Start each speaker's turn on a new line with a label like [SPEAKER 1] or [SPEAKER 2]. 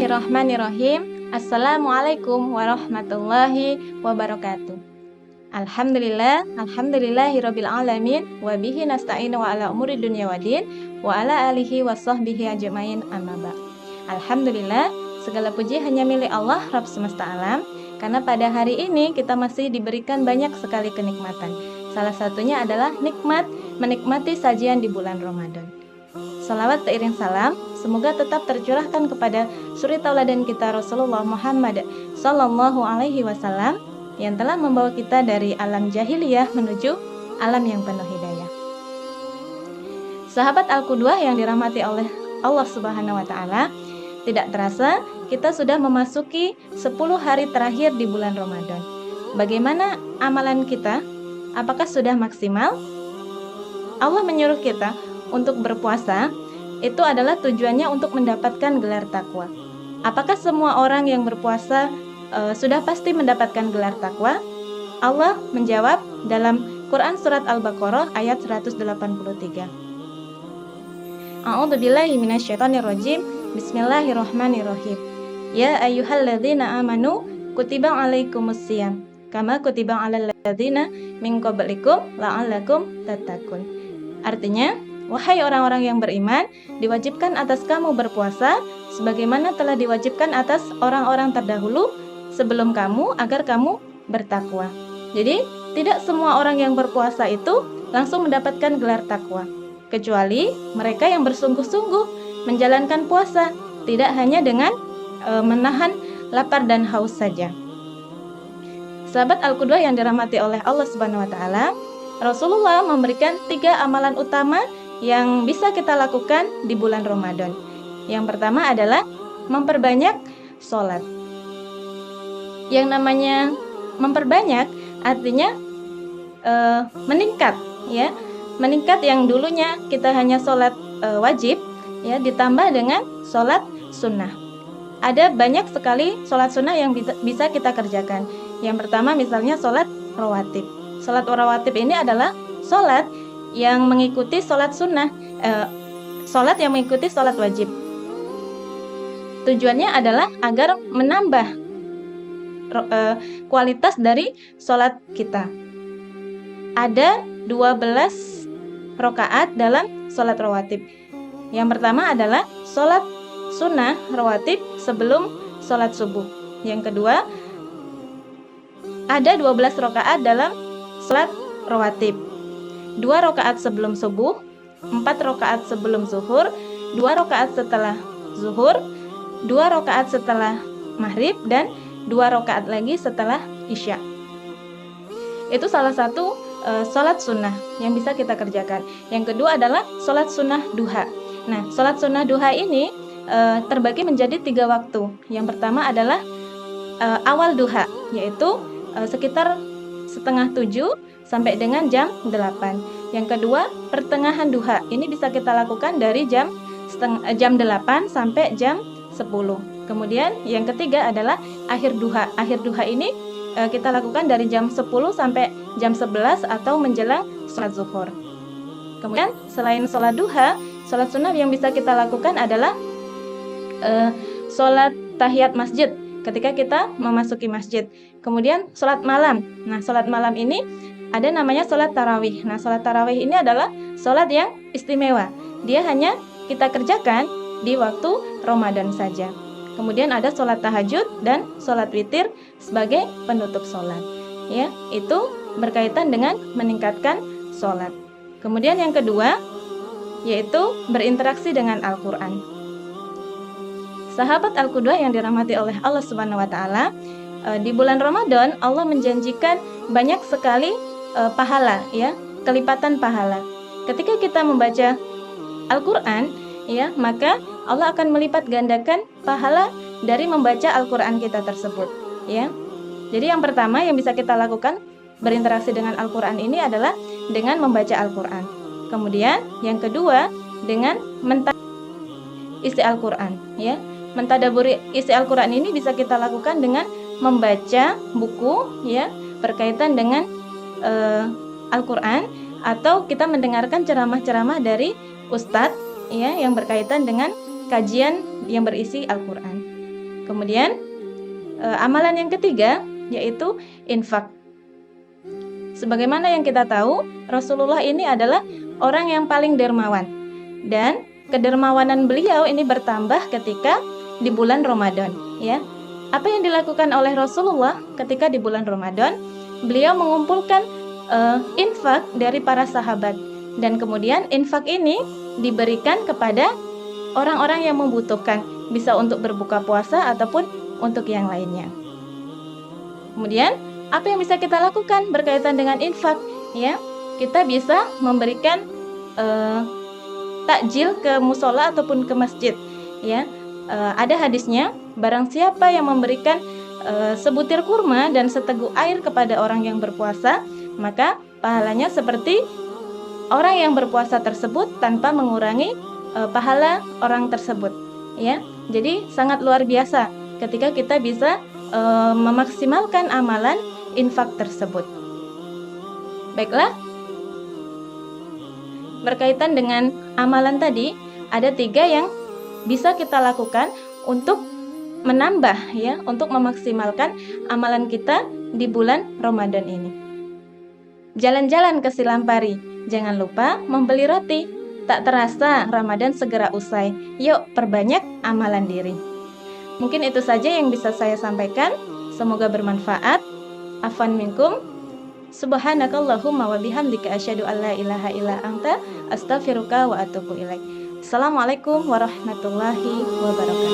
[SPEAKER 1] Bismillahirrahmanirrahim. Assalamualaikum warahmatullahi wabarakatuh. Alhamdulillahirabbil alamin wa bihi nasta'inu wa ala umuri dunya waddin wa ala alihi wa sahbihi ajmain amma ba'd. Alhamdulillah, segala puji hanya milik Allah Rabb semesta alam, karena pada hari ini kita masih diberikan banyak sekali kenikmatan. Salah satunya adalah nikmat menikmati sajian di bulan Ramadan. Salawat seiring salam semoga tetap tercurahkan kepada suri tauladan kita Rasulullah Muhammad sallallahu alaihi wasallam yang telah membawa kita dari alam jahiliyah menuju alam yang penuh hidayah. Sahabat Al-Qudwah yang dirahmati oleh Allah Subhanahu wa taala, tidak terasa kita sudah memasuki 10 hari terakhir di bulan Ramadan. Bagaimana amalan kita? Apakah sudah maksimal? Allah menyuruh kita untuk berpuasa, itu adalah tujuannya untuk mendapatkan gelar takwa. Apakah semua orang yang berpuasa sudah pasti mendapatkan gelar takwa? Allah menjawab dalam Quran surat Al-Baqarah ayat 183. A'udzubillahi minasyaitonirrajim. Bismillahirrahmanirrahim. Ya ayyuhalladzina amanu kutiba alaikumussyam kama kutiba alal ladzina min qablikum la'allakum tattaqun. Artinya, wahai orang-orang yang beriman, diwajibkan atas kamu berpuasa sebagaimana telah diwajibkan atas orang-orang terdahulu sebelum kamu agar kamu bertakwa. Jadi, tidak semua orang yang berpuasa itu langsung mendapatkan gelar takwa, kecuali mereka yang bersungguh-sungguh menjalankan puasa, tidak hanya dengan menahan lapar dan haus saja. Sahabat Al-Qudwah yang dirahmati oleh Allah Subhanahu wa taala, Rasulullah memberikan 3 amalan utama yang bisa kita lakukan di bulan Ramadan. Yang pertama adalah memperbanyak sholat. Yang namanya memperbanyak artinya meningkat, ya, meningkat yang dulunya kita hanya sholat wajib, ya, ditambah dengan sholat sunnah. Ada banyak sekali sholat sunnah yang bisa kita kerjakan. Yang pertama misalnya sholat rawatib. Sholat rawatib ini adalah sholat yang mengikuti sholat sunnah, sholat yang mengikuti sholat wajib. Tujuannya adalah agar menambah kualitas dari sholat kita. Ada 12 rakaat dalam sholat rawatib. Yang pertama adalah sholat sunnah rawatib sebelum sholat subuh. Yang kedua, ada 12 rakaat dalam sholat rawatib. 2 rakaat sebelum subuh, 4 rakaat sebelum zuhur, 2 rakaat setelah zuhur, 2 rakaat setelah maghrib, dan 2 rakaat lagi setelah isya. Itu salah satu sholat sunnah yang bisa kita kerjakan. Yang kedua adalah sholat sunnah duha. Nah, sholat sunnah duha ini terbagi menjadi 3 waktu. Yang pertama adalah awal duha, yaitu sekitar setengah 7 sampai dengan jam 8. Yang kedua, pertengahan duha. Ini bisa kita lakukan dari jam 8 sampai jam 10. Kemudian yang ketiga adalah akhir duha. Akhir duha ini kita lakukan dari jam 10 sampai jam 11 atau menjelang sholat zuhur. Kemudian selain sholat duha, sholat sunnah yang bisa kita lakukan adalah sholat tahiyat masjid ketika kita memasuki masjid. Kemudian sholat malam. Nah, sholat malam ini ada namanya sholat tarawih. Nah, sholat tarawih ini adalah sholat yang istimewa. Dia hanya kita kerjakan di waktu Ramadan saja. Kemudian ada sholat tahajud dan sholat witir sebagai penutup sholat. Ya, itu berkaitan dengan meningkatkan sholat. Kemudian yang kedua, yaitu berinteraksi dengan Al-Quran. Sahabat Al-Qudwah yang dirahmati oleh Allah Subhanahu wa taala, di bulan Ramadan Allah menjanjikan banyak sekali pahala, ya, kelipatan pahala. Ketika kita membaca Al-Qur'an, ya, maka Allah akan melipat gandakan pahala dari membaca Al-Qur'an kita tersebut, ya. Jadi yang pertama yang bisa kita lakukan berinteraksi dengan Al-Qur'an ini adalah dengan membaca Al-Qur'an. Kemudian yang kedua dengan isi Al-Qur'an, ya. Mentadaburi isi Al-Quran ini bisa kita lakukan dengan membaca buku, ya, berkaitan dengan Al-Quran, atau kita mendengarkan ceramah-ceramah dari ustadz, ya, yang berkaitan dengan kajian yang berisi Al-Quran. Kemudian amalan yang ketiga yaitu infak. Sebagaimana yang kita tahu, Rasulullah ini adalah orang yang paling dermawan, dan kedermawanan beliau ini bertambah ketika di bulan Ramadan, ya. Apa yang dilakukan oleh Rasulullah ketika di bulan Ramadan? Beliau mengumpulkan infak dari para sahabat, dan kemudian infak ini diberikan kepada orang-orang yang membutuhkan, bisa untuk berbuka puasa ataupun untuk yang lainnya. Kemudian apa yang bisa kita lakukan berkaitan dengan infak? Ya, kita bisa memberikan takjil ke musola ataupun ke masjid. Ya, ada hadisnya, barang siapa yang memberikan sebutir kurma dan seteguk air kepada orang yang berpuasa, maka pahalanya seperti orang yang berpuasa tersebut tanpa mengurangi pahala orang tersebut. Ya, jadi sangat luar biasa ketika kita bisa memaksimalkan amalan infak tersebut. Baiklah, berkaitan dengan amalan tadi, ada 3 yang bisa kita lakukan untuk menambah, ya, untuk memaksimalkan amalan kita di bulan Ramadan ini. Jalan-jalan ke Silampari, jangan lupa membeli roti. Tak terasa Ramadan segera usai. Yuk perbanyak amalan diri. Mungkin itu saja yang bisa saya sampaikan. Semoga bermanfaat. Afwan minkum. Subhanakallahumma wa bihamdika asyhadu an la ilaha illa anta astaghfiruka wa atubu ilaik. Assalamualaikum warahmatullahi wabarakatuh.